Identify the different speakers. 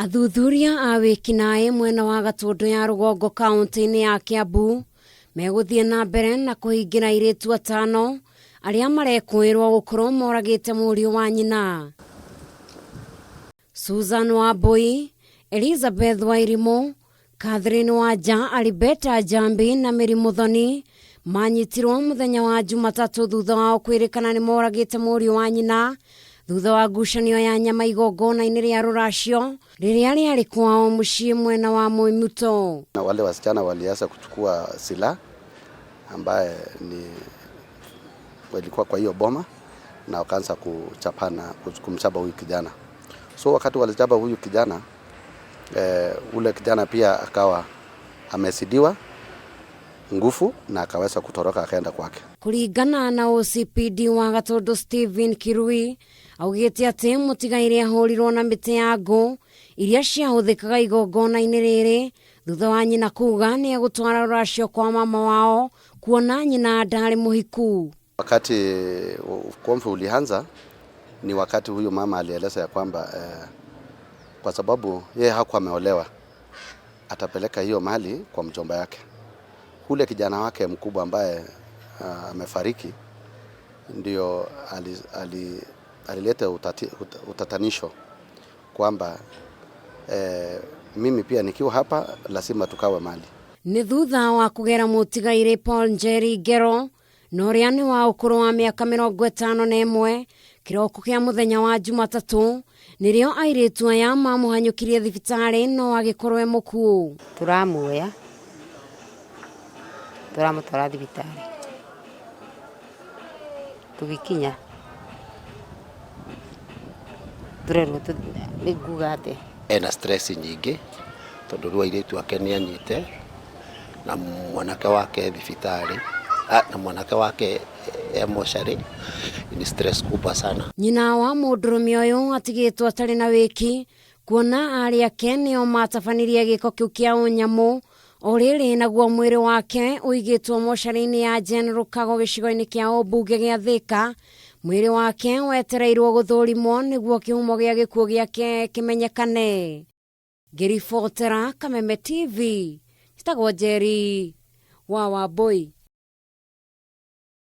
Speaker 1: Athuthuria a wikinae mwena wa Gatundu ya Rugongo kaunti-ini ya Kiambu meguthie na mbere na kuhingira airitu atano aria marekwirwo gukorwo moragite murio wa nyina. Susan Wambui, Elizabeth Wairimu, Catherine Wanja, Alibeta Jambi na Mary Muthoni manyitirwo muthenya wa Jumatatu thutha wa kwirikana ni moragite murio wa nyina thutha wa ngucanio ya nyama igongona-ini ria ruracio riria riari kwao mucii mwena wa Muimuto.
Speaker 2: Na wale wasichana walianza kuchukua silaha ambaye walikuwa kwa hiyo boma na wakaanza kumchapa huyu kijana. So wakati walichapa huyu kijana ule kijana pia akawa amesidiwa nguvu na akaweza kutoroka akaenda kwake.
Speaker 1: Kuringana na OCPD wa Gatundu Stephen Kirui augite ati mutigaire ahurirwo na miti ya ngu iria ciahuthikaga igongona-ini riri thutha wa nyina kuga ni agutwara ruracio kwa mama wao kuona nyina ndari muhiku.
Speaker 2: Wakati ugomvi ulianza ni wakati huyu mama alieleza ya kwamba kwa sababu yeye hakuwa ameolewa atapeleka hiyo mali kwa mjomba yake. Ule kijana wake mkubwa ambaye amefariki ndio alileta utatanisho kwamba mimi pia nikiwa hapa lazima tukawe mali.
Speaker 1: Ni thutha wa kugera mutigaire Paul Njeri Ngero noria ni wa ukuru wa miaka 51 kiroko kia muthenya wa Jumatatu nirio airitu aya mamuhanyukirie thibitari no agikorwe mukuo.
Speaker 3: Turamuoya turamutwara thibitari tugikinya turerwo nigugate
Speaker 4: ena stress nyingi tondu rwa airitu ake ni anyite na mwanake wake thibitari na mwanake wake emoshari ni stress kubwa sana.
Speaker 1: Nyina wa mudurumia uyu atigitwo atari na wiki kuona ari ake nio matabanirie giko kiu kia unyamu oriri naguo mwiri wake uigitwo moshari-ini ya General Kago gicigo-ini kia Obunge gia Thika. Mwiri wake wetereirwo guthurimwo niguo kihumo gia gikuo giake kimenyekane. Ngiribotera Kameme TV, Njitagwo Njeri wa Wambui.